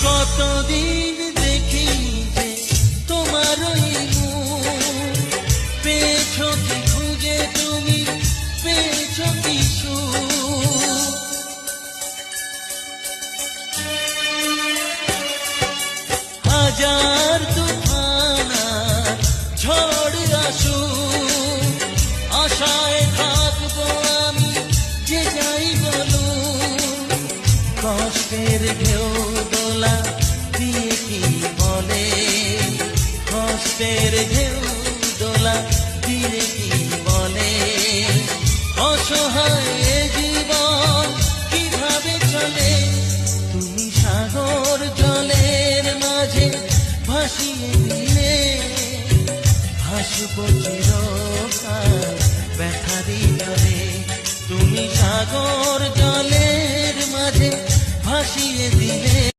কতদিন দেখি যে তোমার ওই মুখ, পেয়েছো কি খুঁজে তুমি, পেয়েছো কি সুখ। হাজার তুফান আর ঝড় আসুক, আশায় থাকবো আমি যে যাই বলুক। কষ্টের ঢেউ দোলা দিয়ে কি বলে, কষ্টের ঢেউ দোলা দিয়ে কি বলে, অসহায় এ জীবন কিভাবে চলে। তুমি সাগর জলের মাঝে ভাসিয়ে দিলে, ভাসবো চিরকাল ব্যথারি জলে। তুমি সাগর জলের মাঝে ভাসিয়ে দিলে।